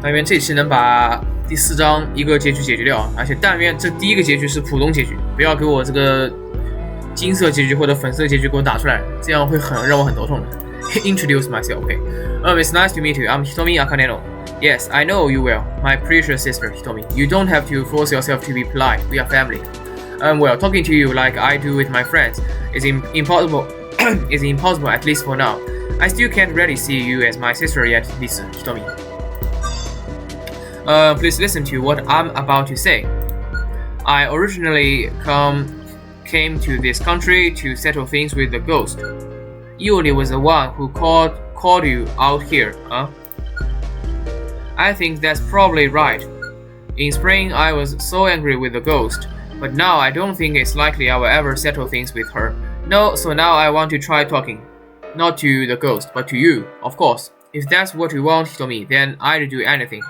但愿这期能把第4章一个结局解决掉，而且但愿这第一个结局是普通结局，不要给我这个金色结局或者粉色结局给我打出来，这样会让我很头痛的。Introduce myself, okay. It's nice to meet you. I'm Hitomi Akaneno. Yes, I know you well. My precious sister, Hitomi. You don't have to force yourself to be polite. We are family. Well, talking to you like I do with my friends is impossible. Is impossible, at least for now. I still can't really see you as my sister yet, Lisa, Hitomi. Please listen to what I'm about to say. I originally came to this country to settle things with the ghost. Yuli was the one who called you out here, huh? I think that's probably right. In spring, I was so angry with the ghost, but now I don't think it's likely I will ever settle things with her. No, so now I want to try talking. Not to the ghost, but to you, of course. If that's what you want, Hitomi, then I'd do anything.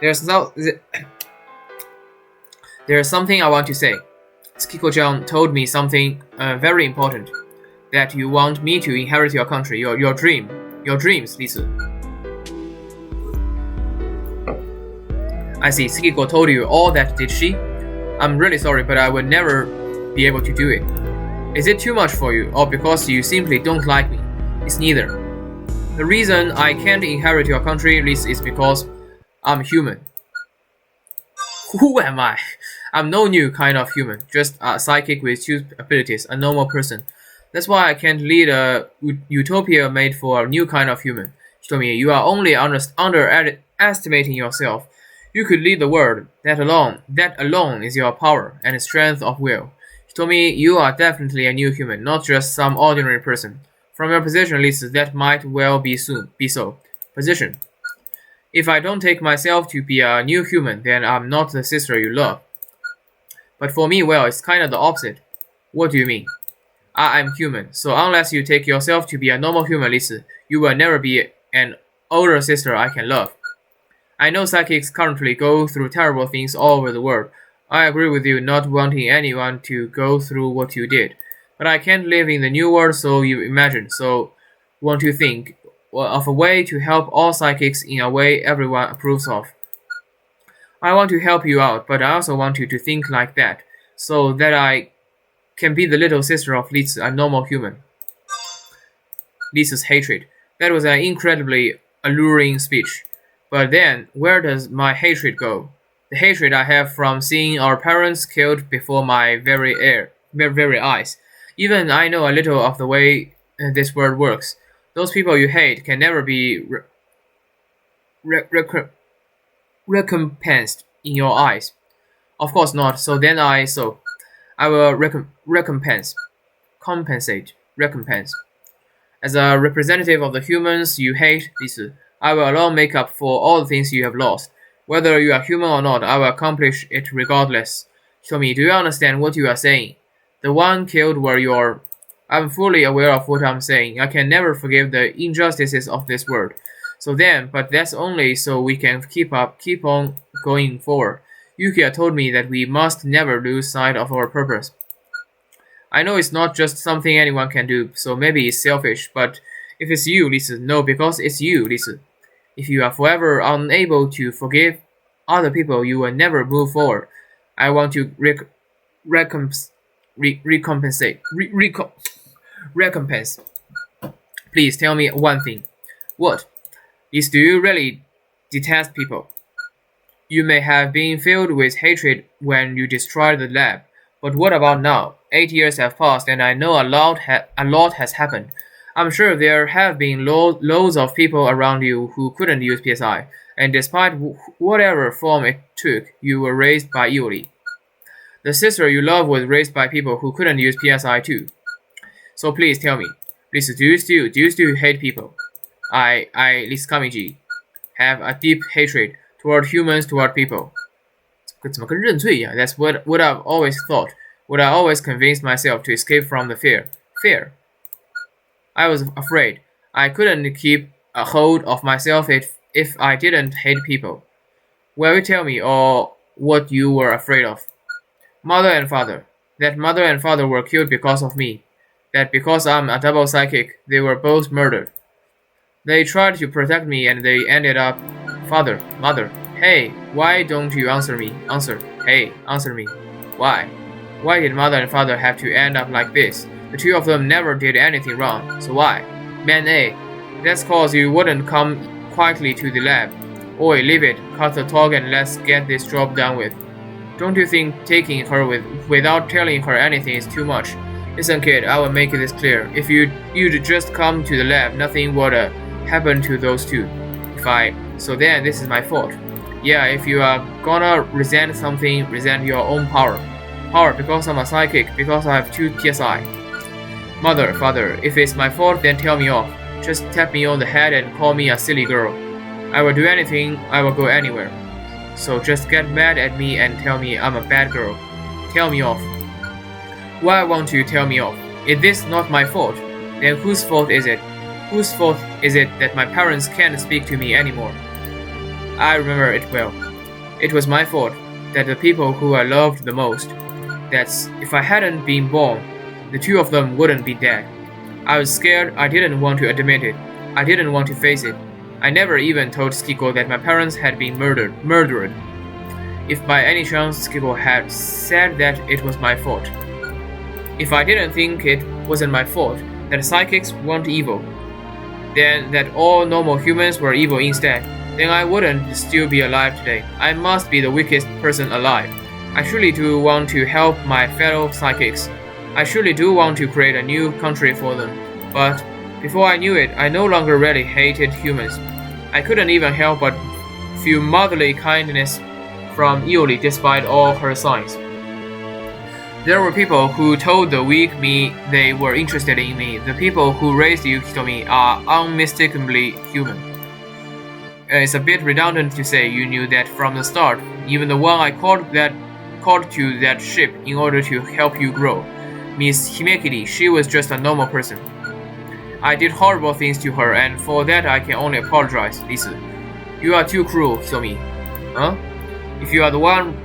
There's something I want to say. Tsukiko-chan told me something very important. That you want me to inherit your country, your dreams, Lisa. I see, Tsukiko told you all that, did she? I'm really sorry, but I would never be able to do it. Is it too much for you, or because you simply don't like me? It's neither. The reason I can't inherit your country, Lisa, is because I'm human. Who am I? I'm no new kind of human, just a psychic with 2 abilities, a normal person. That's why I can't lead a utopia made for a new kind of human. Hitomi, you are only underestimating yourself. You could lead the world. That alone is your power and strength of will. Hitomi, you are definitely a new human, not just some ordinary person. From your position, Lisa, that might well be so. Position. If I don't take myself to be a new human, then I'm not the sister you love. But for me, well, it's kind of the opposite. What do you mean? I'm human, so unless you take yourself to be a normal human, Lisa, you will never be an older sister I can love. I know psychics currently go through terrible things all over the world. I agree with you not wanting anyone to go through what you did. But I can't live in the new world, so you imagine, so want to think of a way to help all psychics in a way everyone approves of. I want to help you out, but I also want you to think like that, so that I can be the little sister of Lisa, a normal human. Lisa's hatred. That was an incredibly alluring speech. But then, where does my hatred go? The hatred I have from seeing our parents killed before my very eyes. Even I know a little of the way this world works. Those people you hate can never be recompensed in your eyes. Of course not, so then I will recompense. As a representative of the humans you hate, Lisa, I will alone make up for all the things you have lost. Whether you are human or not, I will accomplish it regardless. Hitomi, do you understand what you are saying? The one killed were your... I'm fully aware of what I'm saying. I can never forgive the injustices of this world. But that's only so we can keep on going forward. Yukiya told me that we must never lose sight of our purpose. I know it's not just something anyone can do, so maybe it's selfish, but if it's you, Lisa, no, because it's you, Lisa. If you are forever unable to forgive other people, you will never move forward. I want to recompense. Please tell me one thing. What? Is do you really detest people? You may have been filled with hatred when you destroyed the lab, but what about now? 8 years have passed and I know a lot has happened. I'm sure there have been loads of people around you who couldn't use PSI, and despite whatever form it took, you were raised by Yuri. The sister you love was raised by people who couldn't use PSI too. So please tell me, Lisa, do you still hate people? Lisa Kamiji, have a deep hatred toward humans, toward people. 怎么跟认罪一样? That's what I've always thought. What I always convinced myself to escape from the fear. Fear. I was afraid. I couldn't keep a hold of myself if I didn't hate people. Will you tell me what you were afraid of? Mother and father. That mother and father were killed because of me. That because I'm a double psychic, they were both murdered. They tried to protect me and they ended up. Father, mother, hey, why don't you answer me? Answer, hey, answer me. Why? Why did mother and father have to end up like this? The two of them never did anything wrong, so why? Man A, that's cause you wouldn't come quietly to the lab. Oi, leave it, cut the talk and let's get this job done with. Don't you think taking her without telling her anything is too much? Listen kid, I will make this clear. If you'd just come to the lab, nothing would happen to those two. So then this is my fault. Yeah, if you are gonna resent something, resent your own power. Power because I'm a psychic, because I have 2 PSI. Mother, father, if it's my fault then tell me off. Just tap me on the head and call me a silly girl. I will do anything, I will go anywhere. So just get mad at me and tell me I'm a bad girl. Tell me off. Why won't you tell me off? Is this not my fault? Then whose fault is it? Whose fault is it that my parents can't speak to me anymore? I remember it well. It was my fault that the people who I loved the most, that's if I hadn't been born, the 2 of them wouldn't be dead. I was scared, I didn't want to admit it. I didn't want to face it. I never even told Skiko that my parents had been murdered. If by any chance Skiko had said that it was my fault. If I didn't think it wasn't my fault, that psychics weren't evil, then that all normal humans were evil instead, then I wouldn't still be alive today. I must be the weakest person alive. I surely do want to help my fellow psychics. I surely do want to create a new country for them. But before I knew it, I no longer really hated humans. I couldn't even help but feel motherly kindness from Ioli despite all her signs. There were people who told the weak me they were interested in me. The people who raised you, Hitomi, are unmistakably human. It's a bit redundant to say you knew that from the start. Even the one I called to that ship in order to help you grow. Miss Himekiri, she was just a normal person. I did horrible things to her, and for that I can only apologize, Lisa. You are too cruel, Hitomi. Huh? If you are the one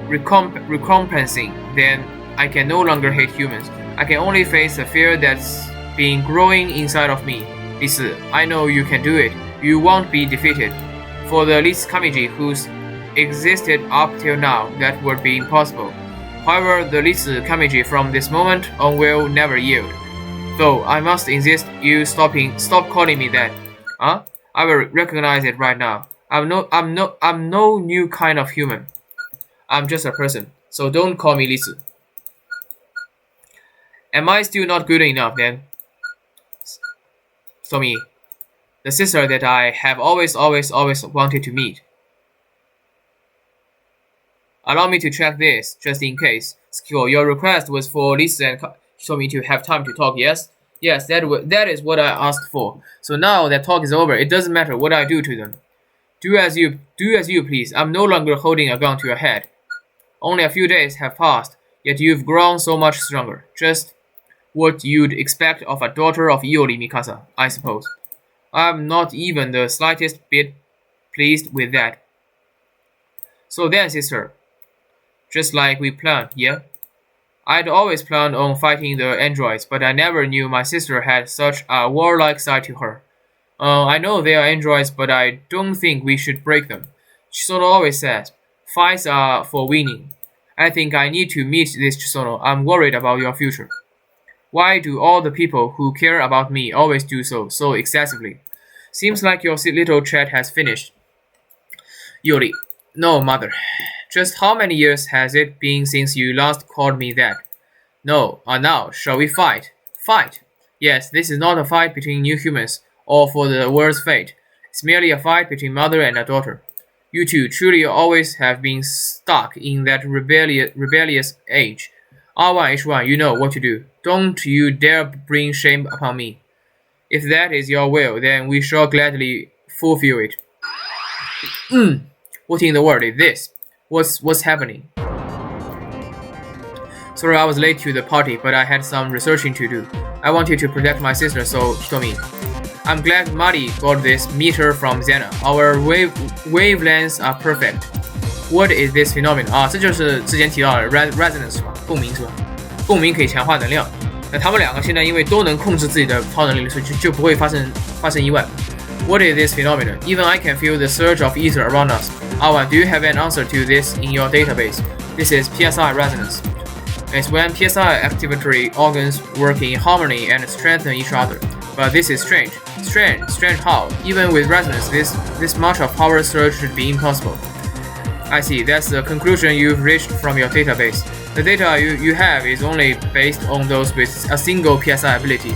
recompensing, then I can no longer hate humans. I can only face the fear that's been growing inside of me. Lisa, I know you can do it. You won't be defeated. For the least Kamiji who's existed up till now, that would be impossible. However, the least Kamiji from this moment on will never yield. Though I must insist you stop calling me that. Huh? I will recognize it right now. I'm no new kind of human. I'm just a person. So don't call me Lisa. Am I still not good enough then? Somi, the sister that I have always wanted to meet. Allow me to check this, just in case. Skiko, your request was for Lisa and Somi to have time to talk, yes? Yes, that is what I asked for. So now that talk is over, it doesn't matter what I do to them. Do as you please. I'm no longer holding a gun to your head. Only a few days have passed, yet you've grown so much stronger. Just what you'd expect of a daughter of Iori Mikasa, I suppose. I'm not even the slightest bit pleased with that. So then, sister, just like we planned, yeah? I'd always planned on fighting the androids, but I never knew my sister had such a warlike side to her. I know they are androids, but I don't think we should break them. Chisono always says, fights are for winning. I think I need to meet this Chisono. I'm worried about your future. Why do all the people who care about me always do so excessively? Seems like your little chat has finished. Yuri, no, mother. Just how many years has it been since you last called me that? No, now, shall we fight? Fight? Yes, this is not a fight between new humans, or for the world's fate. It's merely a fight between mother and a daughter. You two truly always have been stuck in that rebellious age. R1H1, you know what to do. Don't you dare bring shame upon me. If that is your will, then we shall gladly fulfill it. What in the world is this? What's happening? Sorry I was late to the party, but I had some researching to do. I wanted to protect my sister, so Hitomi. I'm glad Mari got this meter from Zena. Our wavelengths are perfect. What is this phenomenon? 这就是之前提到的 resonance 是吧？共鸣是吧？共鸣可以强化能量。那他们两个现在因为都能控制自己的超能力，所以就不会发生意外。What is this phenomenon? Even I can feel the surge of ether around us. R1, do you have an answer to this in your database? This is PSI resonance. It's when PSI activatory organs work in harmony and strengthen each other. But this is strange. Strange how? Even with resonance, this much of power surge should be impossible. I see, that's the conclusion you've reached from your database. The data you have is only based on those with a single PSI ability.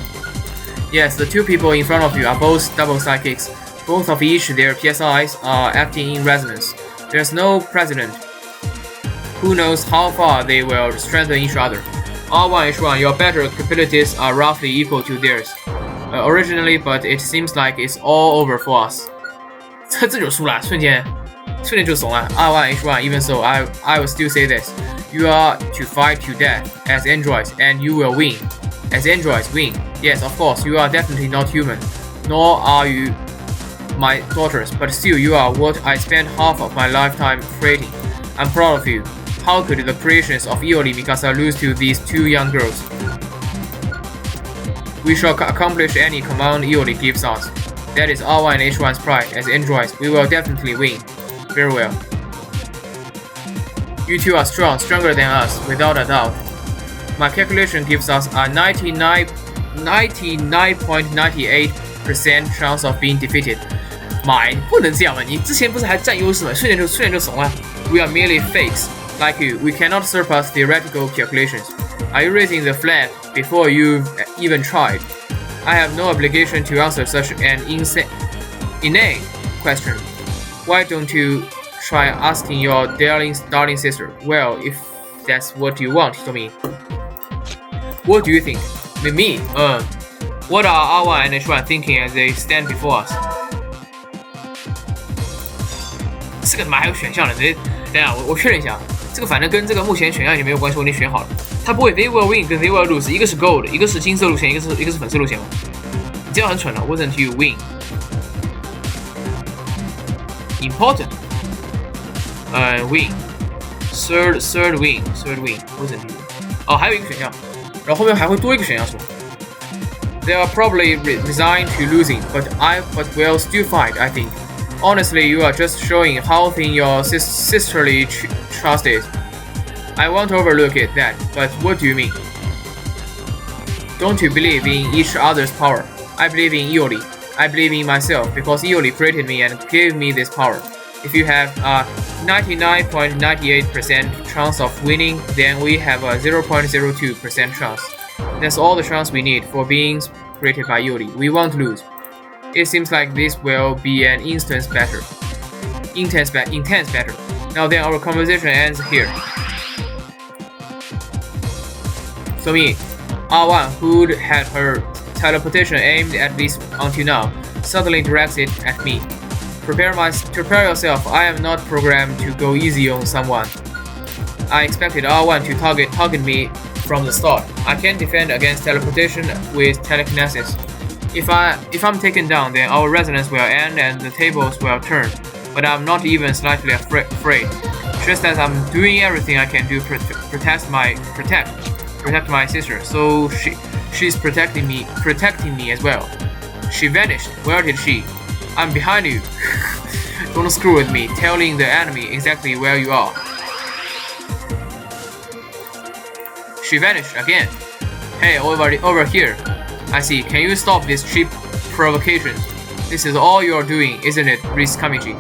Yes, the two people in front of you are both double psychics. Both of each their PSIs are acting in resonance. There's no precedent. Who knows how far they will strengthen each other. R1, H1, your battle capabilities are roughly equal to theirs. Originally, but it seems like it's all over for us. 这就输了，瞬间就怂了。R1, H1, even so, I will still say this. You are to fight to death as androids, and you will win. As androids win. Yes, of course, you are definitely not human, nor are you my daughters, but still you are what I spent half of my lifetime creating. I'm proud of you. How could the creations of Iori Mikasa lose to these two young girls? We shall accomplish any command Iori gives us. That is R1 and H1's pride. As androids, we will definitely win. Very well. You two are strong, stronger than us, without a doubt. My calculation gives us a 99.98% chance of being defeated. 妈，不能这样嘛！你之前不是还占优势吗？瞬间就怂了。We are merely fakes, like you. We cannot surpass theoretical calculations. Are you raising the flag before you've even tried? I have no obligation to answer such an inane question. Why don't you try asking your darling sister? Well, if that's what you want, Tommy. What do you think? Me? What are R1 and H1 thinking as they stand before us? 这个怎么还有选项呢？等下我确认一下，这个反正跟这个目前选项已经没有关系，我已经选好了。它不会 they will win 跟 they will lose， 一个是 gold， 一个是金色路线，一个是粉色路线嘛。你这样很蠢了 ，wasn't you win? Important. Win. Third win. Wasn't you? 哦，还有一个选项，然后后面还会多一个选项说。They are probably resigned to losing, but will still fight, I think. Honestly, you are just showing how thin your sisterly trust is. I won't overlook it that, but what do you mean? Don't you believe in each other's power? I believe in Iori. I believe in myself because Iori created me and gave me this power. If you have a 99.98% chance of winning, then we have a 0.02% chance. That's all the chance we need for beings created by Iori. We won't lose. It seems like this will be an intense battle. Now then, our conversation ends here. So me, R1, who'd had her teleportation aimed at least until now, suddenly directs it at me. Prepare yourself. I am not programmed to go easy on someone. I expected R1 to target me from the start. I can't defend against teleportation with telekinesis. If I'm taken down, then our resonance will end and the tables will turn. But I'm not even slightly afraid. Just as I'm doing everything I can do to protect my sister, so she's protecting me as well. She vanished. Where did she? I'm behind you. Don't screw with me, telling the enemy exactly where you are. She vanished again. Hey, over here. I see. Can you stop this cheap provocation? This is all you're doing, isn't it, Riz Kamichi?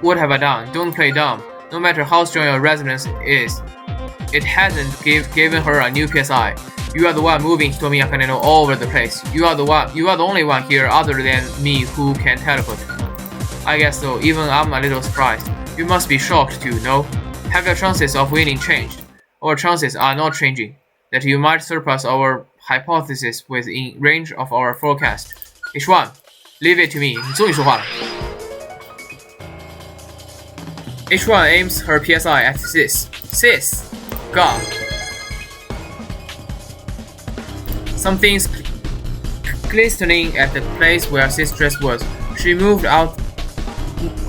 What have I done? Don't play dumb. No matter how strong your resonance is, it hasn't given her a new PSI. You are the one moving Hitomi Akaneno all over the place. You are the only one here other than me who can teleport. I guess so. Even I'm a little surprised. You must be shocked too, no? Have your chances of winning changed? Our chances are not changing. That you might surpass our hypothesis within range of our forecast. H1, leave it to me. 你终于说话了。H1 aims her PSI at Sis. God. Something's glistening at the place where Sis just was. She moved out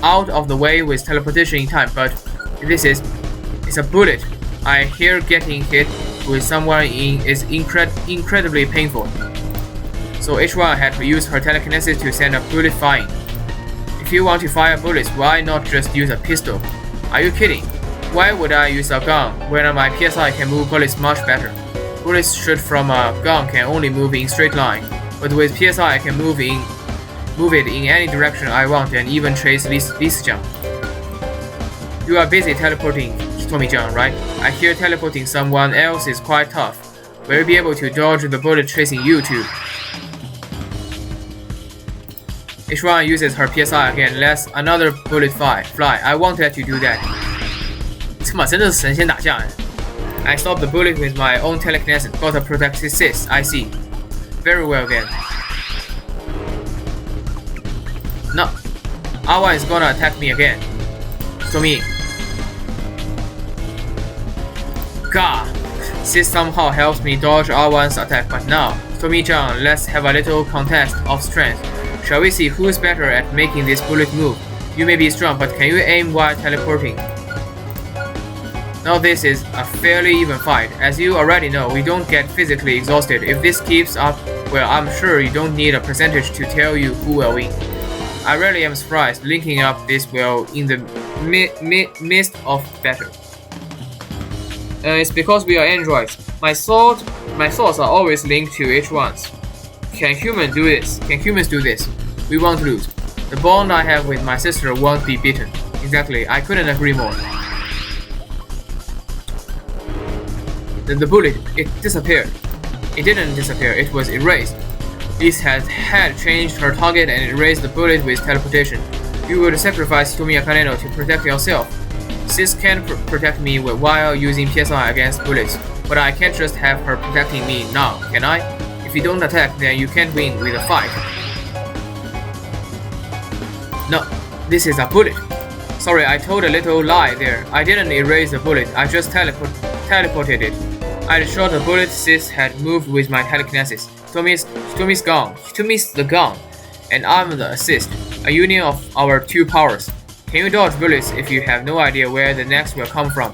of the way with teleportation in time, but it's a bullet. I hear getting hit with someone is incredibly painful. So H1 had to use her telekinesis to send a bullet flying. If you want to fire bullets, why not just use a pistol? Are you kidding? Why would I use a gun when my PSI can move bullets much better? Bullets shot from a gun can only move in straight line, but with PSI I can move it in any direction I want and even trace Lisa-chan. You are busy teleporting Tommy-chan, right? I hear teleporting someone else is quite tough. Will you be able to dodge the bullet chasing you too? H1 uses her PSI again, lets another bullet fly. I won't let you do that. 这妈真的是神仙打架哎 I stopped the bullet with my own telekinesis. Got a protective assist. I see. Very well then. No. R1 is gonna attack me again. Tommy. God. Sis somehow helps me dodge R1's attack, but now, Tommy-chan, let's have a little contest of strength. Shall we see who's better at making this bullet move? You may be strong, but can you aim while teleporting? Now this is a fairly even fight. As you already know, we don't get physically exhausted. If this keeps up, well, I'm sure you don't need a percentage to tell you who will win. I really am surprised linking up this well in the midst of battle. It's because we are androids. My thoughts are always linked to H1's. Can humans do this? Can humans do this? We won't lose. The bond I have with my sister won't be beaten. Exactly, I couldn't agree more. The bullet, it disappeared. It didn't disappear, it was erased. This had changed her target and erased the bullet with teleportation. You would sacrifice Tomiya Kaneno to protect yourself. Sis can protect me while using PSI against bullets, but I can't just have her protecting me now, can I? If you don't attack, then you can't win with a fight. No, this is a bullet. Sorry, I told a little lie there. I didn't erase the bullet, I just teleported it. I shot the bullet Sis had moved with my telekinesis. Tommy's the gun, and I'm the assist, a union of our two powers. Can you dodge bullets if you have no idea where the next will come from?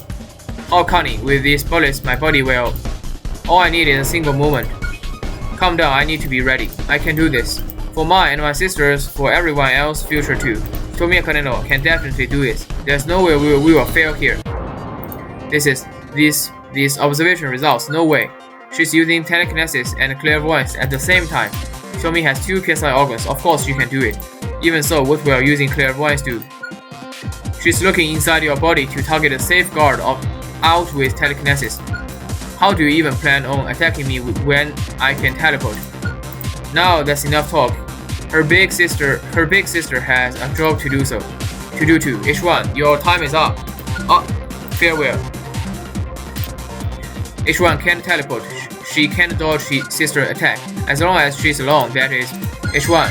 Oh, Connie, with these bullets, my body will. All I need is a single moment. Calm down, I need to be ready. I can do this. For mine and my sisters, for everyone else's future too. Tomiya Kaneno can definitely do it. There's no way we will fail here. These observation results, no way. She's using telekinesis and clairvoyance at the same time. Tomi has two PSI organs, of course she can do it. Even so, what will using clairvoyance do? She's looking inside your body to target a safeguard out with telekinesis. How do you even plan on attacking me when I can teleport? Now that's enough talk. Her big sister has a job to do too. H1, your time is up. Farewell. H1 can't teleport. She can't dodge sister attack. As long as she's alone, that is. H1.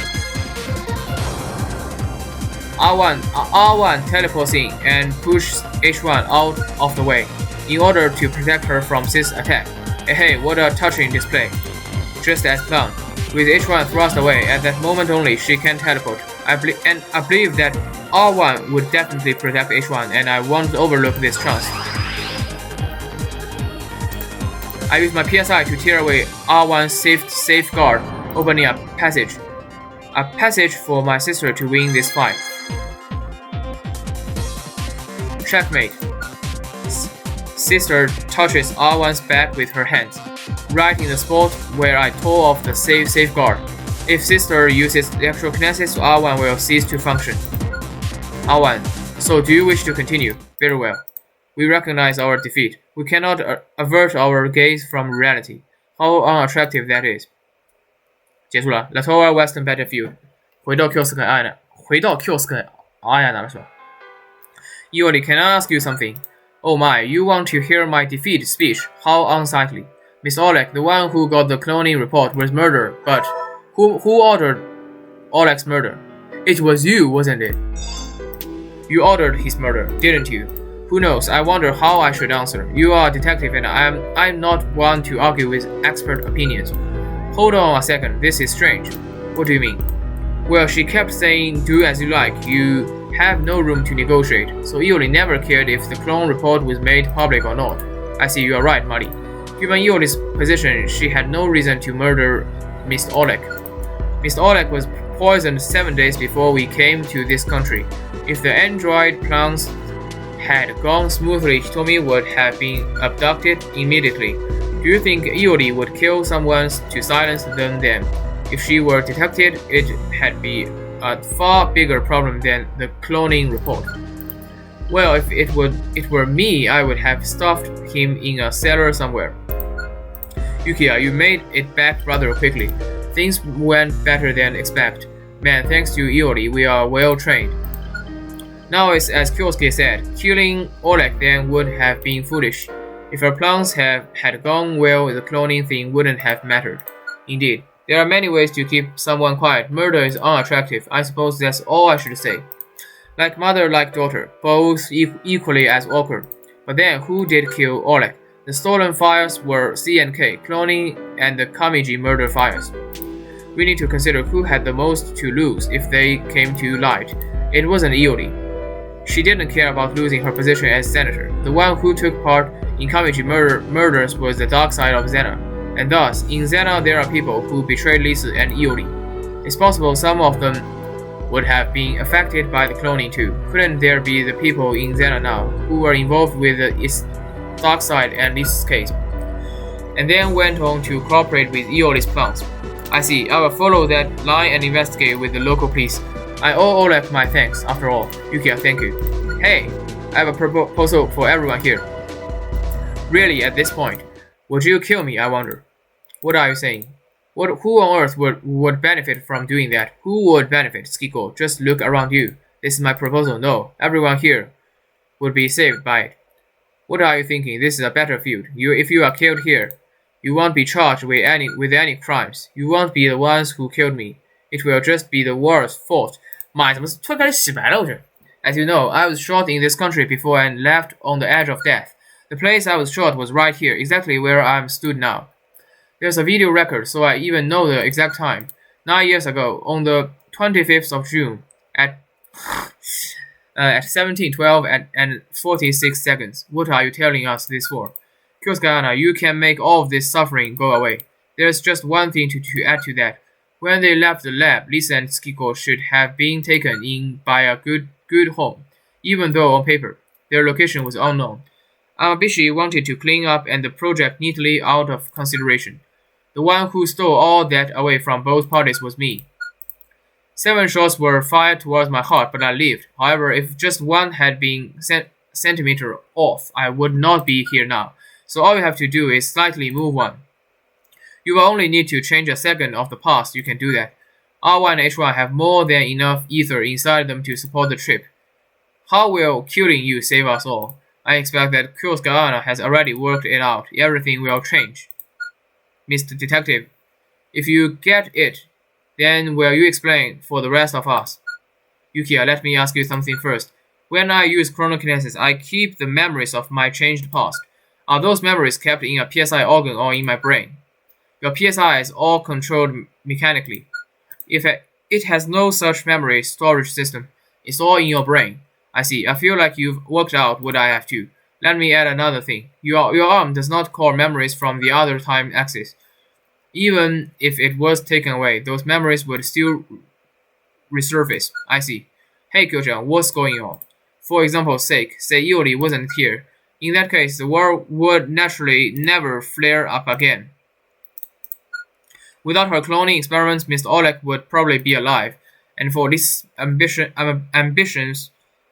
R1 teleports in and pushes H1 out of the way in order to protect her from Sis' attack. Hey, what a touching display. Just as planned. With H1 thrust away, at that moment only she can teleport. I believe that R1 would definitely protect H1 and I won't overlook this chance. I use my PSI to tear away R1's safeguard, opening a passage for my sister to win this fight. Checkmate. Sister touches R1's back with her hands, right in the spot where I tore off the safeguard. If sister uses electrokinesis, R1 will cease to function. R1, so do you wish to continue? Very well. We recognize our defeat. We cannot avert our gaze from reality. How unattractive that is. 结束了 Latour Western Battlefield. 回到 Kyosuke 阿亚那了是吧 Iori, can I ask you something? Oh my, you want to hear my defeat speech? How unsightly. Miss Oleg, the one who got the cloning report, was murdered, but who ordered Oleg's murder? It was you, wasn't it? You ordered his murder, didn't you? Who knows? I wonder how I should answer. You are a detective and I'm not one to argue with expert opinions. Hold on a second, this is strange. What do you mean? Well, she kept saying, do as you like, you have no room to negotiate, so Iori never cared if the clone report was made public or not. I see you are right, Marty. Given Ioli's position, she had no reason to murder Mr. Oleg. Mr. Oleg was poisoned 7 days before we came to this country. If the android plans had gone smoothly, Hitomi would have been abducted immediately. Do you think Ioli would kill someone to silence them then? If she were detected, it had been a far bigger problem than the cloning report. Well, if it were me, I would have stuffed him in a cellar somewhere. Yukiya, you made it back rather quickly. Things went better than expected. Man, thanks to Ioli, we are well trained. Now it's as Kyosuke said, killing Oleg then would have been foolish. If our plans had gone well, the cloning thing wouldn't have mattered. Indeed, there are many ways to keep someone quiet. Murder is unattractive. I suppose that's all I should say. Like mother, like daughter, both equally as awkward. But then, who did kill Oleg? The stolen files were C&K, cloning, and the Kamiji murder files. We need to consider who had the most to lose if they came to light. It wasn't Ioli. She didn't care about losing her position as senator. The one who took part in Kamiji murders was the dark side of Zena. And thus, in Zena there are people who betrayed Lisa and Ioli. It's possible some of them would have been affected by the cloning too. Couldn't there be the people in Zena now who were involved with its dark side and Lisa's case? And then went on to cooperate with Ioli's plans. I see, I will follow that line and investigate with the local police. I owe Oleg my thanks, after all. Yukiya, thank you. Hey, I have a proposal for everyone here. Really, at this point, would you kill me, I wonder? What are you saying? Who on earth would benefit from doing that? Who would benefit, Skiko? Just look around you. This is my proposal. No, everyone here would be saved by it. What are you thinking? This is a battlefield. If you are killed here, you won't be charged with any crimes. You won't be the ones who killed me. It will just be the war's fault. 妈，怎么突然开始洗白了？我这。As you know, I was shot in this country before and left on the edge of death. The place I was shot was right here, exactly where I'm stood now. There's a video record, so I even know the exact time. 9 years ago, on the 25th of June, at 17:12 and 46 seconds. What are you telling us this for? Kyosuke, you can make all of this suffering go away. There's just one thing to add to that. When they left the lab, Lisa and Skiko should have been taken in by a good home, even though on paper, their location was unknown. Amabishi wanted to clean up and the project neatly out of consideration. The one who stole all that away from both parties was me. 7 shots were fired towards my heart, but I lived. However, if just one had been centimeter off, I would not be here now. So all you have to do is slightly move one. You will only need to change a second of the past. You can do that. R1 and H1 have more than enough ether inside them to support the trip. How will killing you save us all? I expect that Kyosuke has already worked it out. Everything will change. Mr. Detective, if you get it, then will you explain for the rest of us? Yukiya, let me ask you something first. When I use chronokinesis, I keep the memories of my changed past. Are those memories kept in a PSI organ or in my brain? Your PSI is all controlled mechanically. If it has no such memory storage system, it's all in your brain. I see. I feel like you've worked out what I have to. Let me add another thing. Your arm does not call memories from the other time axis. Even if it was taken away, those memories would still resurface. I see. Hey Kyo-chan, what's going on? For example's sake, say Ioli wasn't here. In that case, the war would naturally never flare up again. Without her cloning experiments, Mr. Oleg would probably be alive. And for these ambitions,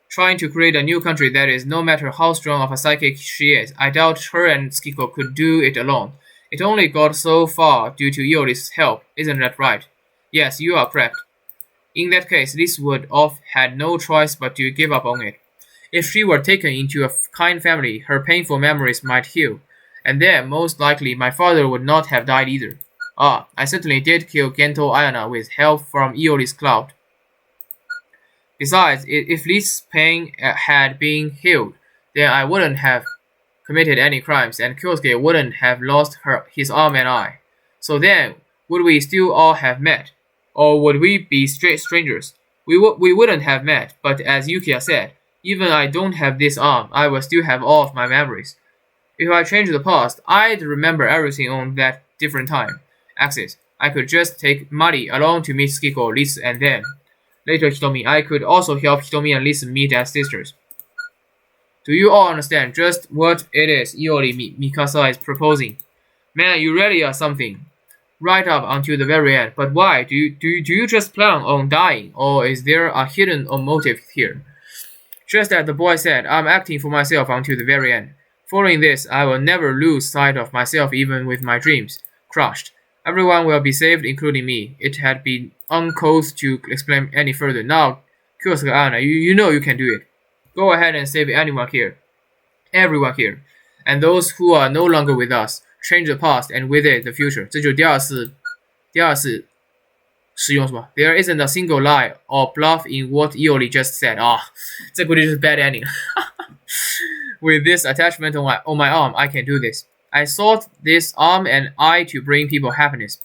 trying to create a new country that is no matter how strong of a psychic she is, I doubt her and Skiko could do it alone. It only got so far due to Ioli's help, isn't that right? Yes, you are correct. In that case, Liz would have had no choice but to give up on it. If she were taken into a kind family, her painful memories might heal, and then, most likely, my father would not have died either. I certainly did kill Gento Ayana with help from Ioli's cloud. Besides, if Liz's pain had been healed, then I wouldn't have committed any crimes, and Kyosuke wouldn't have lost his arm and eye. So then, would we still all have met? Or would we be straight strangers? We wouldn't have met, but as Yukiya said, even I don't have this arm, I will still have all of my memories. If I change the past, I'd remember everything on that different time axis. I could just take Mari along to meet Skiko, Lisa, and them. Later, Hitomi, I could also help Hitomi and Lisa meet as sisters. Do you all understand just what it is Iori Mikasa is proposing? Man, you really are something. Right up until the very end. But why? Do you just plan on dying? Or is there a hidden motive here? Just as the boy said, I'm acting for myself until the very end. Following this, I will never lose sight of myself even with my dreams crushed. Everyone will be saved, including me. It had been uncouth to explain any further. Now, Kyosuke Anna, you know you can do it. Go ahead and save everyone here. And those who are no longer with us. Change the past and with it the future. 这就是第二次使用是吧 There isn't a single lie or bluff in what Iori just said. 这估计就是 bad ending. With this attachment on my arm, I can do this. I sought this arm and eye to bring people happiness.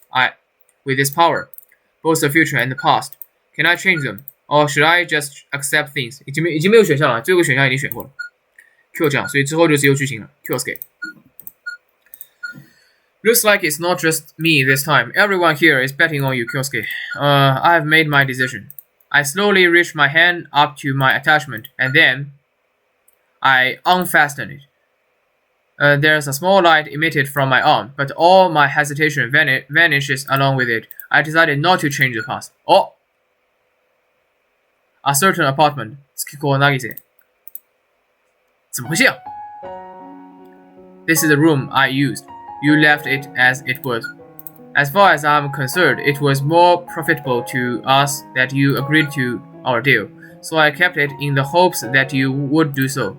With this power, both the future and the past. Can I change them? Or should I just accept things? 已经没有选项了，最后一个选项已经选过了。Q 这样，所以之后就只有剧情了。Q escape. Looks like it's not just me this time. Everyone here is betting on you, Kyosuke. I've made my decision. I slowly reach my hand up to my attachment, and then I unfasten it. There's a small light emitted from my arm, but all my hesitation vanishes along with it. I decided not to change the past. A certain apartment. Tsukiko Nagise. 怎么回事啊? This is the room I used. You left it as it was. As far as I'm concerned, it was more profitable to us that you agreed to our deal, so I kept it in the hopes that you would do so.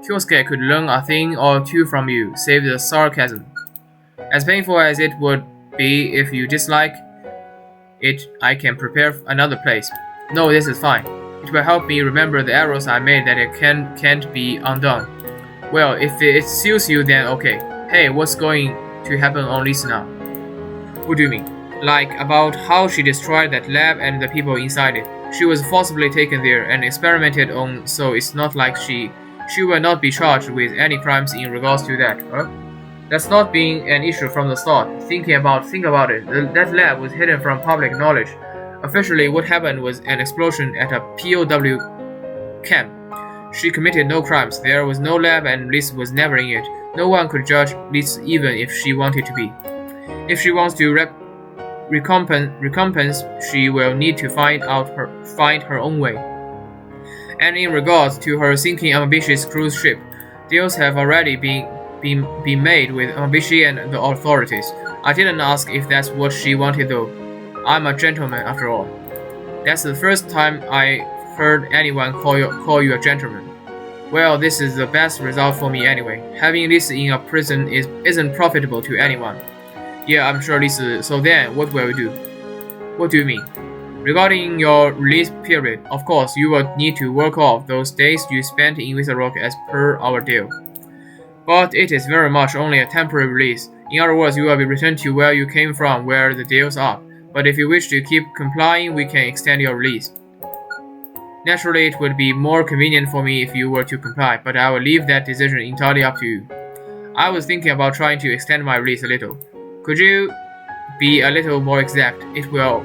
Kyosuke could learn a thing or two from you, save the sarcasm. As painful as it would be if you dislike it, I can prepare another place. No, this is fine. It will help me remember the errors I made that it can't be undone. Well, if it suits you, then okay. Hey, what's going to happen on Lisa now? What do you mean? Like about how she destroyed that lab and the people inside it. She was forcibly taken there and experimented on, so it's not like she will not be charged with any crimes in regards to that. That's not been an issue from the start. Think about it. That lab was hidden from public knowledge. Officially, what happened was an explosion at a POW camp. She committed no crimes. There was no lab and Lisa was never in it. No one could judge Lisa even if she wanted to be. If she wants to recompense, she will need to find her own way. And in regards to her sinking ambitious cruise ship, deals have already been made with Amabishi and the authorities. I didn't ask if that's what she wanted though. I'm a gentleman after all. That's the first time I heard anyone call you a gentleman. Well, this is the best result for me anyway. Having Lisa in a prison isn't profitable to anyone. Yeah, I'm sure Lisa. So then, what will we do? What do you mean? Regarding your release period, of course, you will need to work off those days you spent in Wizard Rock as per our deal. But it is very much only a temporary release. In other words, you will be returned to where you came from, where the deals are. But if you wish to keep complying, we can extend your release. Naturally, it would be more convenient for me if you were to comply, but I will leave that decision entirely up to you. I was thinking about trying to extend my release a little. Could you be a little more exact? It will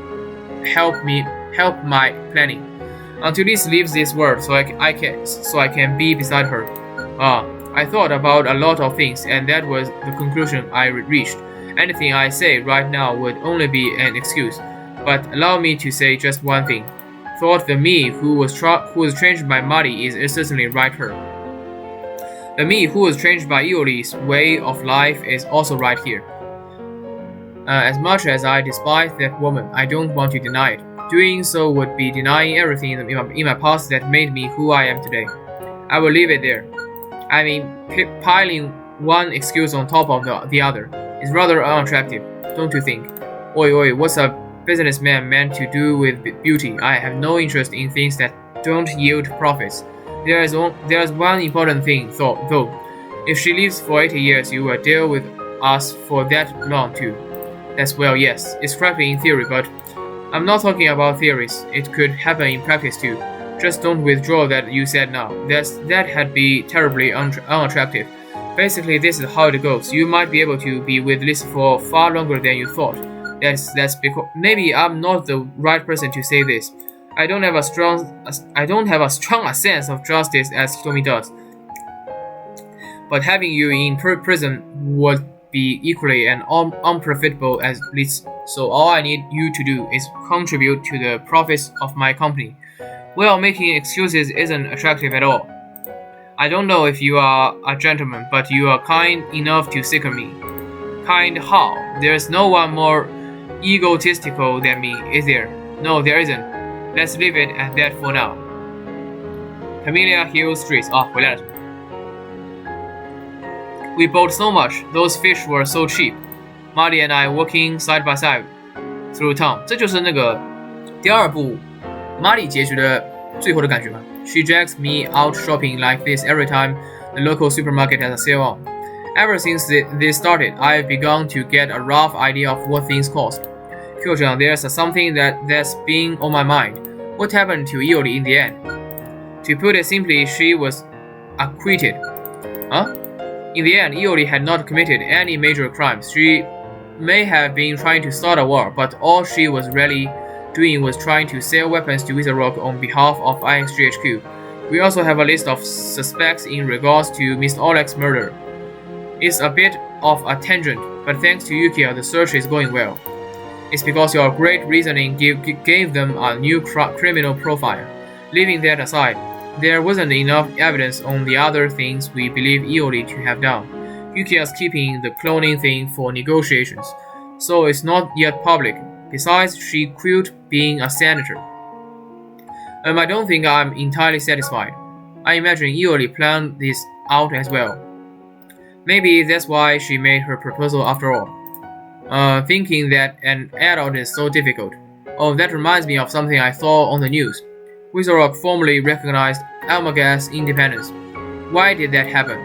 help my planning. Until Lisa leaves this world, so I can be beside her. I thought about a lot of things, and that was the conclusion I reached. Anything I say right now would only be an excuse, but allow me to say just one thing. Thought the me who was changed by Mari is certainly right here. The me who was changed by Iori's way of life is also right here. As much as I despise that woman, I don't want to deny it. Doing so would be denying everything in my past that made me who I am today. I will leave it there. I mean, piling one excuse on top of the other is rather unattractive, don't you think? Oi, what's a businessman meant to do with beauty? I have no interest in things that don't yield profits. There's one important thing, though. If she lives for 80 years, you will deal with us for that long too. That's well, yes, it's correct in theory, but I'm not talking about theories. It could happen in practice too. Just don't withdraw that you said now. That'd be terribly unattractive. Basically, this is how it goes. You might be able to be with Lisa for far longer than you thought. That's because maybe I'm not the right person to say this. I don't have a strong sense of justice as Hitomi does. But having you in prison would be equally and unprofitable as Liz. So all I need you to do is contribute to the profits of my company. Well, making excuses isn't attractive at all. I don't know if you are a gentleman, but you are kind enough to second me. Kind how? There's no one more egotistical than me, is there? No, there isn't. Let's leave it at that for now. Camellia Hill Streets. 回来了。We bought so much. Those fish were so cheap. Marty and I walking side by side through town. 这就是那个第二部 Marty 结局的最后的感觉吧。She drags me out shopping like this every time the local supermarket has a sale on. Ever since this started, I've begun to get a rough idea of what things cost. Kyojang, there's something that's been on my mind. What happened to Iori in the end? To put it simply, she was acquitted. Huh? In the end, Iori had not committed any major crimes. She may have been trying to start a war, but all she was really doing was trying to sell weapons to Wizard on behalf of IXGHQ. We also have a list of suspects in regards to Mr. Oleg's murder. It's a bit of a tangent, but thanks to Yukiya, the search is going well. It's because your great reasoning gave them a new criminal profile. Leaving that aside, there wasn't enough evidence on the other things we believe Iori to have done. Yukiya's keeping the cloning thing for negotiations, so it's not yet public. Besides, she quit being a senator. I don't think I'm entirely satisfied. I imagine Iori planned this out as well. Maybe that's why she made her proposal after all. Thinking that an adult is so difficult. Oh, that reminds me of something I saw on the news. Wizard formally recognized Almaga's independence. Why did that happen?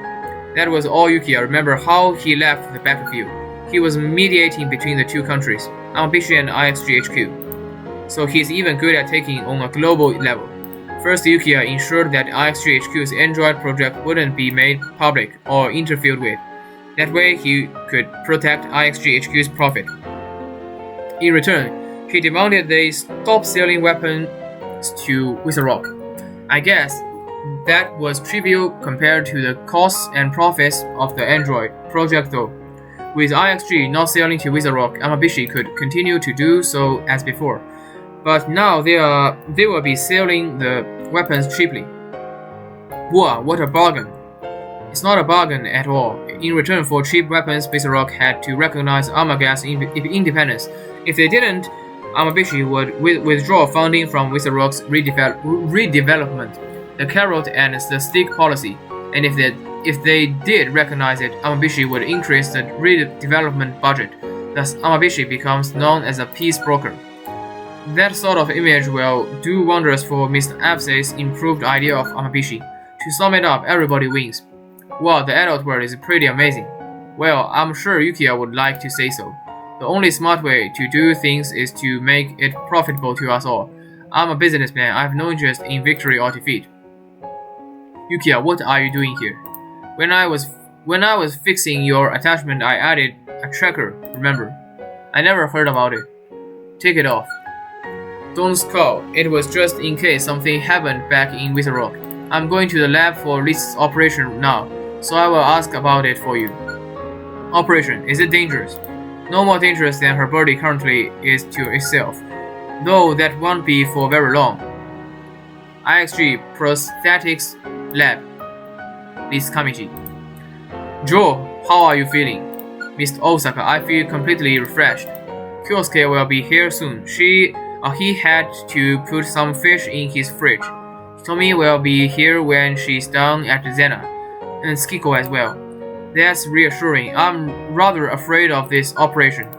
That was all Yukiya. Remember how he left the battlefield. He was mediating between the two countries, Amabishi and IXGHQ. So he's even good at taking on a global level. First, Yukiya ensured that IXGHQ's Android project wouldn't be made public or interfered with. That way he could protect IXGHQ's profit. In return, he demanded they stop selling weapons to Wizard Rock. I guess that was trivial compared to the costs and profits of the Android project though. With IXG not selling to Wizard Rock, Amabishi could continue to do so as before. But now they will be selling the weapons cheaply. Wow, what a bargain. It's not a bargain at all. In return for cheap weapons, Wizard Rock had to recognize Amaga's independence. If they didn't, Amabishi would withdraw funding from Wizard Rock's redevelopment, the carrot and the stick policy, and if they did recognize it, Amabishi would increase the redevelopment budget. Thus, Amabishi becomes known as a peace broker. That sort of image will do wonders for Mr. Abse's improved idea of Amabishi. To sum it up, everybody wins. Wow, the adult world is pretty amazing. Well, I'm sure Yukiya would like to say so. The only smart way to do things is to make it profitable to us all. I'm a businessman. I have no interest in victory or defeat. Yukiya, what are you doing here? When I was fixing your attachment, I added a tracker, remember? I never heard about it. Take it off. Don't scowl. It was just in case something happened back in Wizard Rock. I'm going to the lab for Liz's operation now, so I will ask about it for you. Operation, is it dangerous? No more dangerous than her body currently is to itself, though that won't be for very long. IXG Prosthetics Lab. Liz Kamiji. Joe, how are you feeling? Mr. Osaka, I feel completely refreshed. Kyosuke will be here soon. He had to put some fish in his fridge. Hitomi will be here when she's done at Zena, and Skiko as well. That's reassuring. I'm rather afraid of this operation.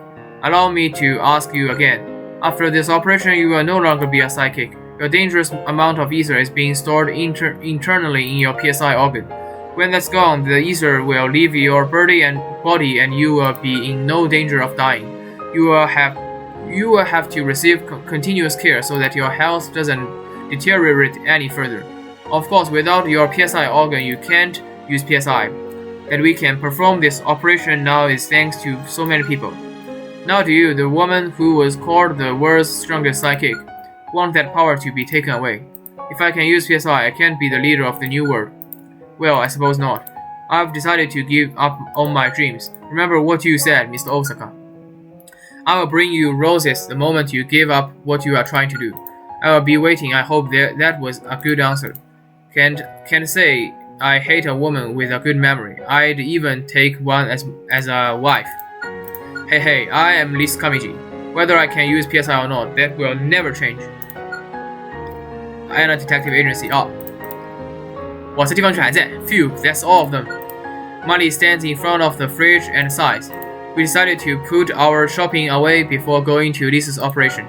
Allow me to ask you again. After this operation, you will no longer be a psychic. Your dangerous amount of ether is being stored internally in your PSI organ. When that's gone, the ether will leave your body and you will be in no danger of dying. You will have to receive continuous care so that your health doesn't deteriorate any further. Of course, without your PSI organ, you can't use PSI. That we can perform this operation now is thanks to so many people. Now to you, the woman who was called the world's strongest psychic, want that power to be taken away. If I can use PSI, I can't be the leader of the new world. Well, I suppose not. I've decided to give up on my dreams. Remember what you said, Mr. Osaka. I will bring you roses the moment you give up what you are trying to do. I will be waiting. I hope that was a good answer. Can't say I hate a woman with a good memory. I'd even take one as a wife. Hey, I am Liz Kamiji. Whether I can use PSI or not, that will never change. Anna Detective Agency. 我这地方就还在 Phew, that's all of them. Molly stands in front of the fridge and sighs. We decided to put our shopping away before going to Liz's operation.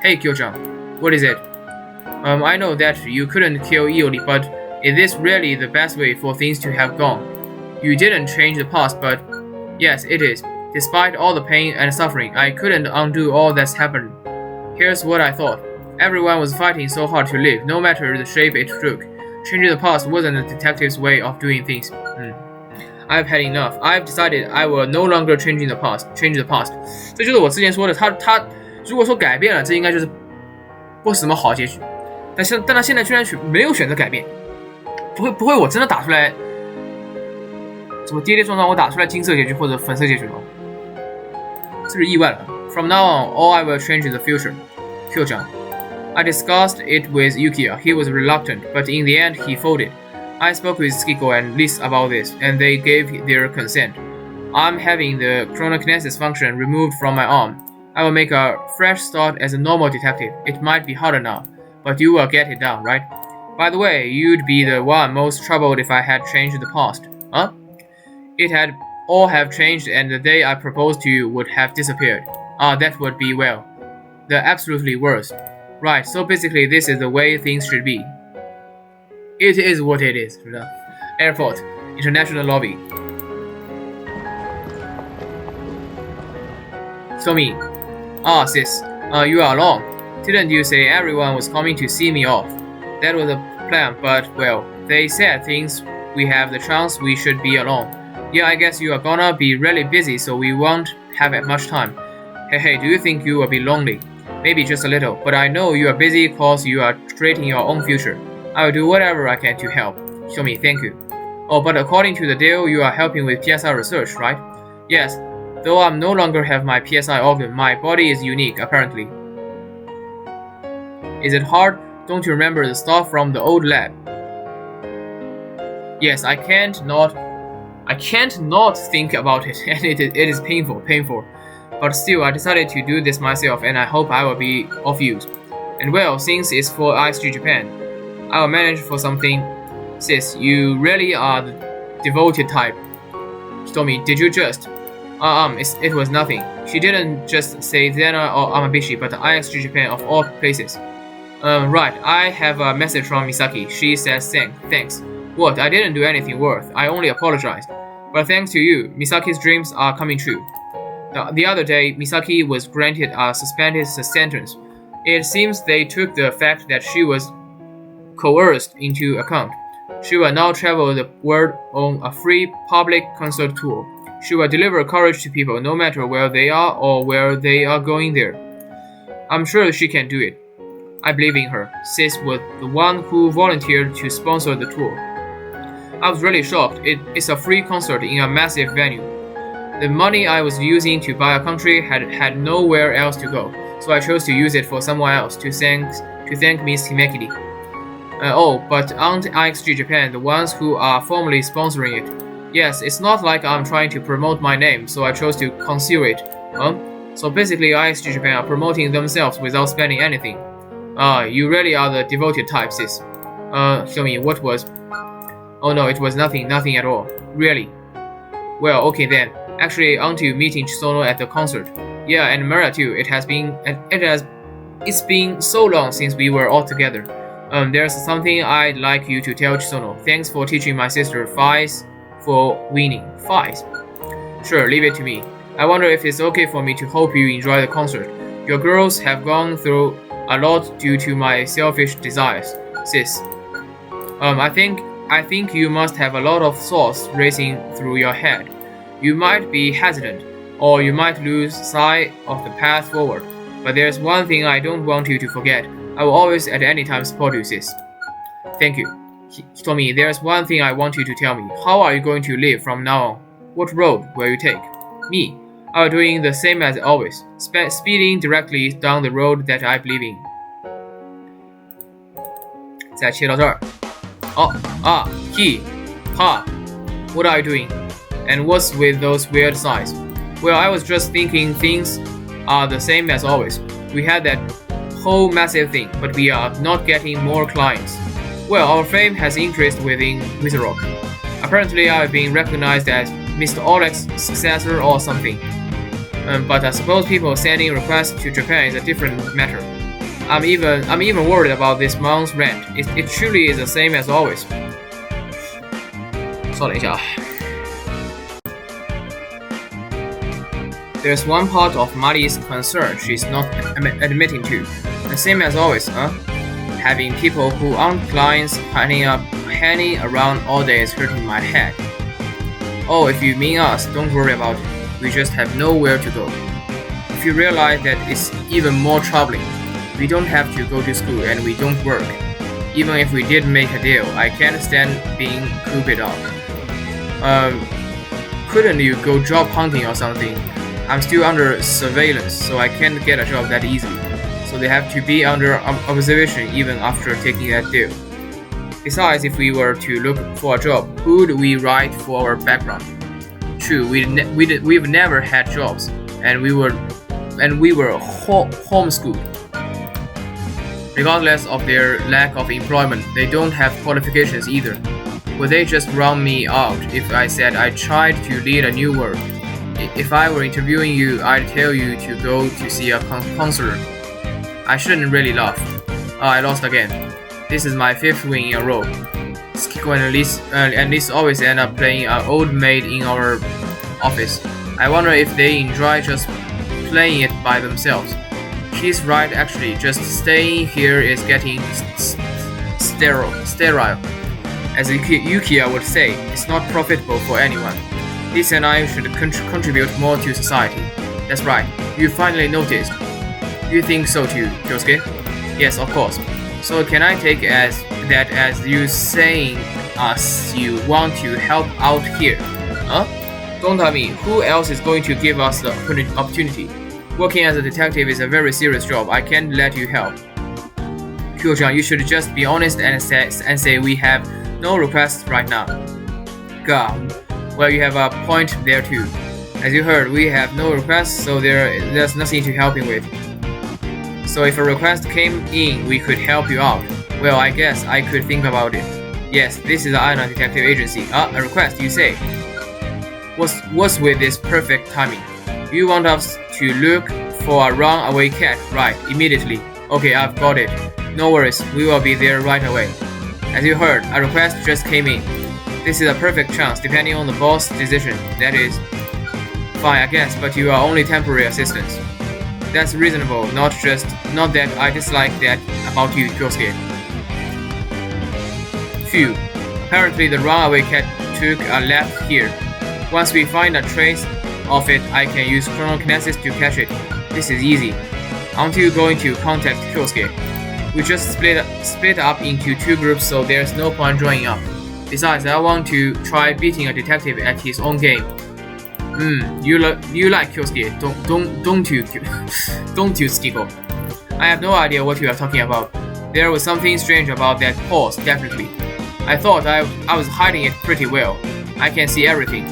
Hey, Kyo-chan, what is it? I know that you couldn't kill Iori, but is this really the best way for things to have gone? You didn't change the past, but yes, it is. Despite all the pain and suffering, I couldn't undo all that's happened. Here's what I thought. Everyone was fighting so hard to live, no matter the shape it took. Changing the past wasn't the detective's way of doing things. I've had enough. I've decided I will no longer change the past. 这就是我之前说的，他如果说改变了，这应该就是不是什么好结局。但他现在居然没有选择改变，不会我真的打出来怎么跌跌撞撞我打出来金色结局或者粉色结局了？这是意外了。From now on, all I will change is the future. Kyo-chan. I discussed it with Yukiya. He was reluctant, but in the end he folded. I spoke with Skiko and Liz about this, and they gave their consent. I'm having the chronokinesis function removed from my arm. I will make a fresh start as a normal detective. It might be harder now, but you will get it done, right? By the way, you'd be the one most troubled if I had changed the past. Huh? It had all have changed, and the day I proposed to you would have disappeared. That would be, well, the absolutely worst. Right, so basically this is the way things should be. It is what it is. Airport, international lobby. Tommy. Sis, you are alone. Didn't you say everyone was coming to see me off? That was a plan, but, well, they said things we have the chance we should be alone. Yeah, I guess you are gonna be really busy, so we won't have much time. Hey, do you think you will be lonely? Maybe just a little, but I know you are busy cause you are creating your own future. I will do whatever I can to help. Shomi, thank you. But according to the deal, you are helping with PSI research, right? Yes, though I no longer have my PSI organ, my body is unique, apparently. Is it hard? Don't you remember the stuff from the old lab? Yes, I can't not think about it, and it is painful. But still, I decided to do this myself, and I hope I will be of use. And well, since it's for ISG Japan, I will manage for something. Sis, you really are the devoted type. Tommy, did you just? It was nothing. She didn't just say Zena or Amabishi, but ISG Japan of all places. Right, I have a message from Misaki. She says thanks. What? I didn't do anything worth. I only apologized. But thanks to you, Misaki's dreams are coming true. The other day, Misaki was granted a suspended sentence. It seems they took the fact that she was coerced into account. She will now travel the world on a free public concert tour. She will deliver courage to people no matter where they are or where they are going there. I'm sure she can do it. I believe in her. Sis was the one who volunteered to sponsor the tour. I was really shocked. It's a free concert in a massive venue. The money I was using to buy a country had nowhere else to go, so I chose to use it for someone else to thank Miss Himekiri. But aren't IXG Japan the ones who are formally sponsoring it? Yes, it's not like I'm trying to promote my name, so I chose to conceal it. So basically IXG Japan are promoting themselves without spending anything. You really are the devoted type, sis. Show me, what was? Oh no, it was nothing at all. Really? Well, okay then. Actually, on to meeting Chisono at the concert. Yeah, and Mara too. It's been so long since we were all together. There's something I'd like you to tell Chisono. Thanks for teaching my sister Fies for winning. Fies? Sure, leave it to me. I wonder if it's okay for me to hope you enjoy the concert. Your girls have gone through a lot due to my selfish desires, sis. I think I think you must have a lot of thoughts racing through your head. You might be hesitant, or you might lose sight of the path forward. But there's one thing I don't want you to forget. I will always at any time support you, sis. Thank you. He told me, there's one thing I want you to tell me. How are you going to live from now on? What road will you take? Me. I'm doing the same as always. Speeding directly down the road that I believe in. 再切到这儿。He, what are you doing? And what's with those weird signs? Well, I was just thinking things are the same as always. We had that whole massive thing, but we are not getting more clients. Well, our fame has increased within Wizardrock. Apparently, I've been recognized as Mr. Oleg's successor or something. But I suppose people sending requests to Japan is a different matter. I'm even worried about this month's rent. It truly is the same as always. 稍等一下啊。There's one part of Molly's concern she's not admitting to. The same as always, huh? Having people who aren't clients hanging around all day is hurting my head. Oh, if you mean us, don't worry about it. We just have nowhere to go. If you realize that it's even more troubling, we don't have to go to school and we don't work. Even if we did make a deal, I can't stand being cooped up. Couldn't you go job hunting or something? I'm still under surveillance, so I can't get a job that easily. So they have to be under observation even after taking that deal. Besides, if we were to look for a job, who would we write for our background? True, we've never had jobs, and we were homeschooled. Regardless of their lack of employment, they don't have qualifications either. Would they just run me out if I said I tried to lead a new world? If I were interviewing you, I'd tell you to go to see a counselor. I shouldn't really laugh. I lost again. This is my 5th win in a row. Skiko and Liz always end up playing an old maid in our office. I wonder if they enjoy just playing it by themselves. She's right actually, just staying here is getting sterile. As Yukiya would say, it's not profitable for anyone. Liz and I should contribute more to society. That's right, you finally noticed. You think so too, Kyosuke? Yes, of course. So can I take as you saying you want to help out here? Huh? Don't tell me, who else is going to give us the opportunity? Working as a detective is a very serious job. I can't let you help. Kyo-chan, you should just be honest and say we have no requests right now. God, well, you have a point there too. As you heard, we have no requests, so there's nothing to help him with. So if a request came in, we could help you out. Well, I guess I could think about it. Yes, this is the Island Detective Agency. A request, you say? What's with this perfect timing? You want us to look for a runaway cat, right? Immediately. Okay, I've got it. No worries, we will be there right away. As you heard, a request just came in. This is a perfect chance, depending on the boss' decision. That is fine, I guess, but you are only temporary assistants. That's reasonable, not that I dislike that about you, Kyosuke. Phew. Apparently the runaway cat took a left here. Once we find a trace of it, I can use chronokinesis to catch it. This is easy. Aren't you going to contact Kyosuke? We just split up into 2 groups, so there's no point joining up. Besides, I want to try beating a detective at his own game. You like Kyosuke, don't you, Skiko? I have no idea what you are talking about. There was something strange about that pause, definitely. I thought I was hiding it pretty well. I can see everything.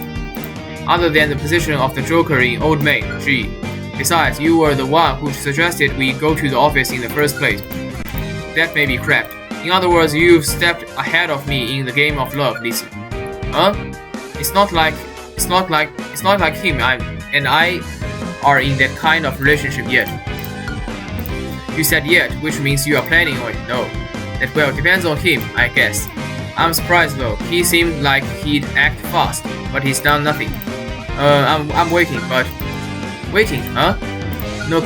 Other than the position of the Joker in Old Maid, gee. Besides, you were the one who suggested we go to the office in the first place. That may be correct. In other words, you've stepped ahead of me in the game of love, Lizzie. Huh? It's not like him and I are in that kind of relationship yet. You said yet, which means you are planning on it. No. That well depends on him, I guess. I'm surprised though. He seemed like he'd act fast, but he's done nothing. I'm waiting, but waiting, huh? No,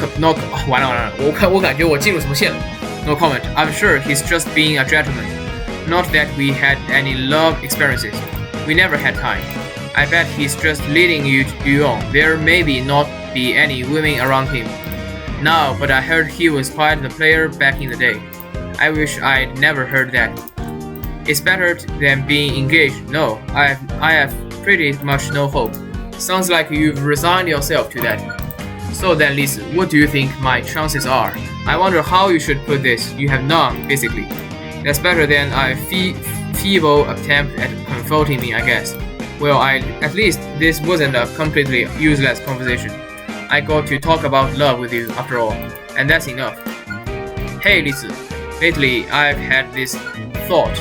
完了，我感觉我进入什么线了。No comment. I'm sure he's just being a gentleman. Not that we had any love experiences. We never had time. I bet he's just leading you on. There maybe not be any women around him now, but I heard he was quite the player back in the day. I wish I'd never heard that. It's better than being engaged. No, I have pretty much no hope. Sounds like you've resigned yourself to that. So then, Lisa, what do you think my chances are? I wonder how you should put this. You have none, basically. That's better than a feeble attempt at comforting me, I guess. Well, at least this wasn't a completely useless conversation. I got to talk about love with you after all, and that's enough. Hey, Lisa, lately I've had this thought.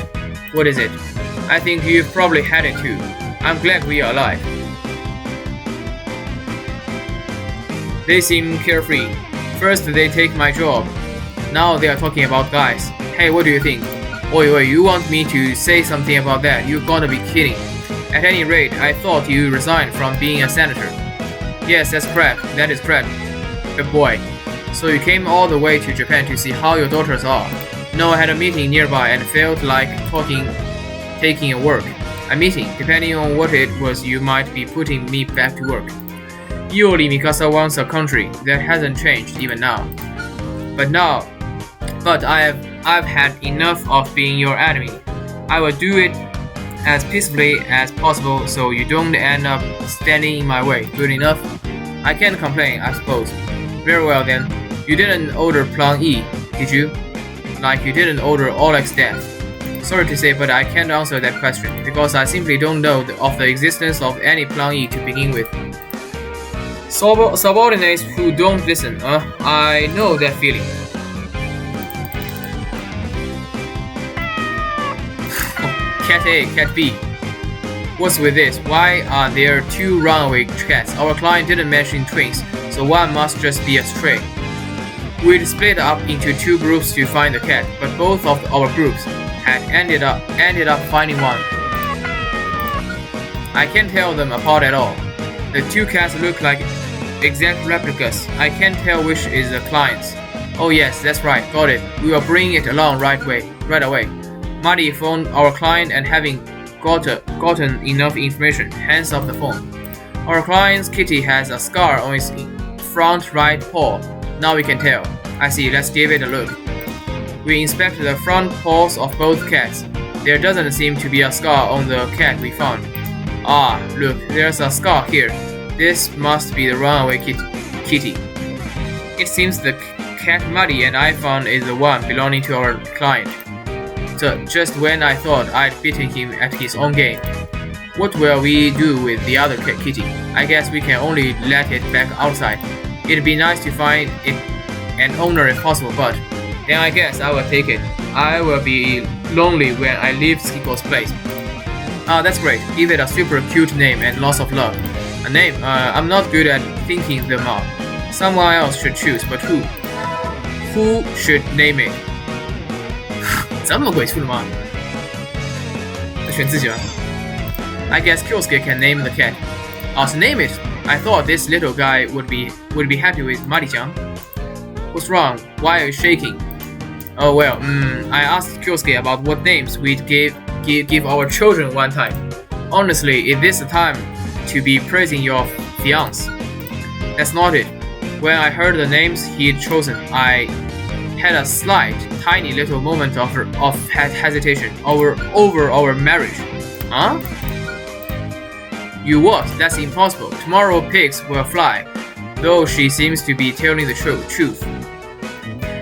What is it? I think you've probably had it too. I'm glad we are alive. They seem carefree. First they take my job. Now they are talking about guys. Hey, what do you think? Oi, you want me to say something about that? You gotta be kidding. At any rate, I thought you resigned from being a senator. Yes, that's correct. That is correct. Good boy. So you came all the way to Japan to see how your daughters are. No, I had a meeting nearby and felt like taking a work. A meeting, depending on what it was, you might be putting me back to work. Yuri Mikasa wants a country that hasn't changed even now. But I've had enough of being your enemy. I will do it as peacefully as possible so you don't end up standing in my way. Good enough? I can't complain, I suppose. Very well then. You didn't order Plan E, did you? Like you didn't order Oleg's death. Sorry to say, but I can't answer that question, because I simply don't know of the existence of any Plan E to begin with. Subordinates who don't listen, I know that feeling. Cat A, Cat B. What's with this? Why are there two runaway cats? Our client didn't mention twins, so one must just be a stray. We'd split up into two groups to find the cat, but both of our groups had ended up finding one. I can't tell them apart at all. The two cats look like exact replicas. I can't tell which is the client's. Oh yes, that's right, got it. We will bring it along right away. Marty phoned our client and having gotten enough information, hands off the phone. Our client's kitty has a scar on its front right paw. Now we can tell. I see, let's give it a look. We inspect the front paws of both cats. There doesn't seem to be a scar on the cat we found. Ah, look, there's a scar here. This must be the runaway kitty. It seems the cat Muddy and I found is the one belonging to our client. So just when I thought I'd beaten him at his own game. What will we do with the other kitty? I guess we can only let it back outside. It'd be nice to find it an owner if possible, but then I guess I will take it. I will be lonely when I leave Skiko's place. Ah, that's great. Give it a super cute name and lots of love. A name? I'm not good at thinking them up. Someone else should choose, but who? Who should name it? 这么鬼畜的吗？选自己了。I guess Kyosuke can name the cat. So name it. I thought this little guy would be happy with Mari-chan. What's wrong? Why are you shaking? Oh well, I asked Kyosuke about what names we'd give our children one time. Honestly, is this the time to be praising your fiancé? That's not it. When I heard the names he'd chosen, I had a slight, tiny little moment of hesitation over our marriage. Huh? You what? That's impossible. Tomorrow pigs will fly, though she seems to be telling the truth.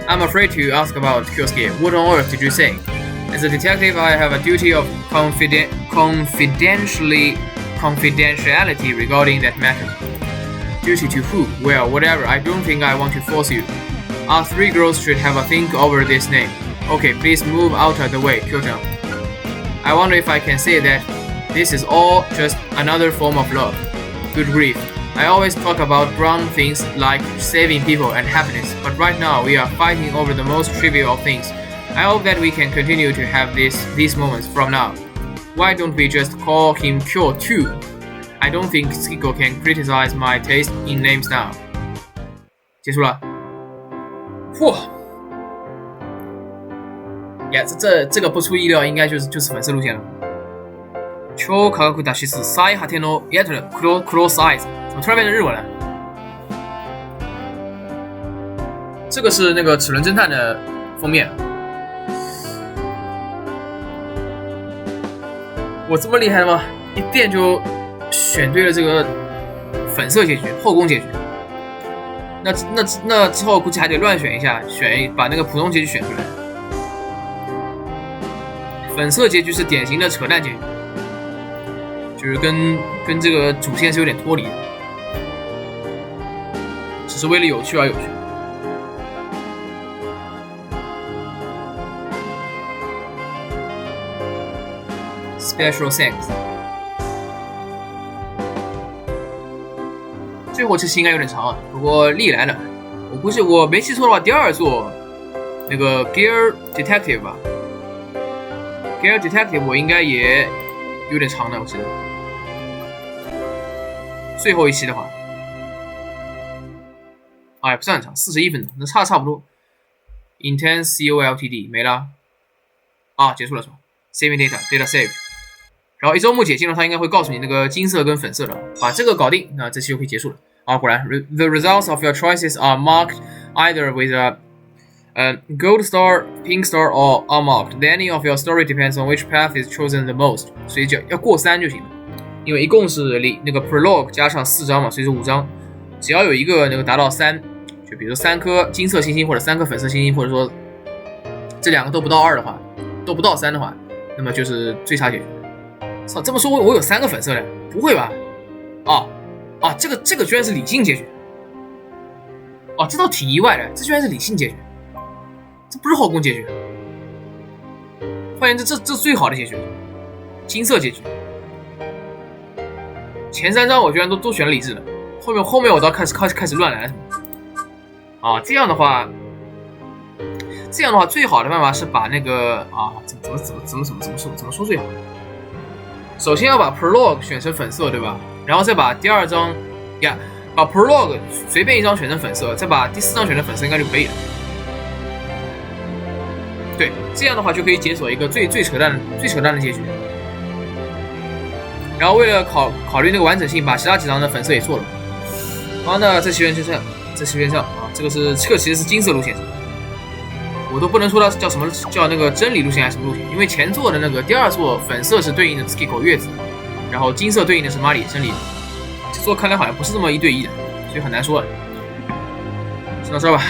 I'm afraid to ask about Kyosuke. What on earth did you say? As a detective, I have a duty of confidentiality regarding that matter. Duty to who? Well, whatever. I don't think I want to force you. Our three girls should have a think over this name. Okay, please move out of the way, Kyo-chan. I wonder if I can say that this is all just another form of love. Good grief. I always talk about brown things like saving people and happiness, but right now we are fighting over the most trivial of things. I hope that we can continue to have these moments from now. Why don't we just call him Kyo too? I don't think Skiko can criticize my taste in names now. 结束了。嚯！呀，这个不出意料，应该就是粉色路线了。超科学脱出最果てのやつcross eyes， 怎么突然变成日文了？这个是那个齿轮侦探的封面。我这么厉害的吗？一遍就选对了这个粉色结局，后宫结局。那之后估计还得乱选一下，把那个普通结局选出来。粉色结局是典型的扯淡结局，就是跟这个主线是有点脱离的，只是为了有趣而有趣。Special thanks。最后这期应该有点长啊，不过历来的，我估计我没记错的话，第二座那个 Gear Detective 吧 ，Gear Detective 我应该也有点长的，我记得。最后一期的话，也不是很长，41分钟，那差不多。Intense COLTD 没了结束了是吧 ？Saving data save。然后一周目解禁了，它应该会告诉你那个金色跟粉色的，把这个搞定，那这期就可以结束了。果然 ，the results of your choices are marked either with a gold star, pink star, or unmarked. The ending of your story depends on which path is chosen the most. 所以要过3就行了，因为一共是那个 prologue 加上4章嘛，所以是5章，只要有一个那个达到3，就比如说3颗金色星星或者3颗粉色星星，或者说这2个都不到2的话，都不到3的话，那么就是最差结局。操，这么说我有3个粉色的？不会吧？这个居然是理性结局。这倒挺意外的，这居然是理性结局，这不是后宫结局。换言之，这最好的结局，金色结局。前3章我居然都选了理智的，后面我倒开始乱来了。这样的话，最好的办法是把那个怎么说最好？首先要把 prologue 选成粉色，对吧？然后再把第2章把 prologue 随便一张选成粉色，再把第4章选成粉色，应该就可以了。对，这样的话就可以解锁一个最扯淡的结局。然后为了考虑那个完整性，把其他几张的粉色也做了。那这期就这样，这个其实是金色路线。我都不能说它叫什么，叫那个真理路线还是什么路线，因为前作的那个第2座粉色是对应的 Skiko 月子，然后金色对应的是马里真理。这座看来好像不是这么1对1的，所以很难说了。说到这吧。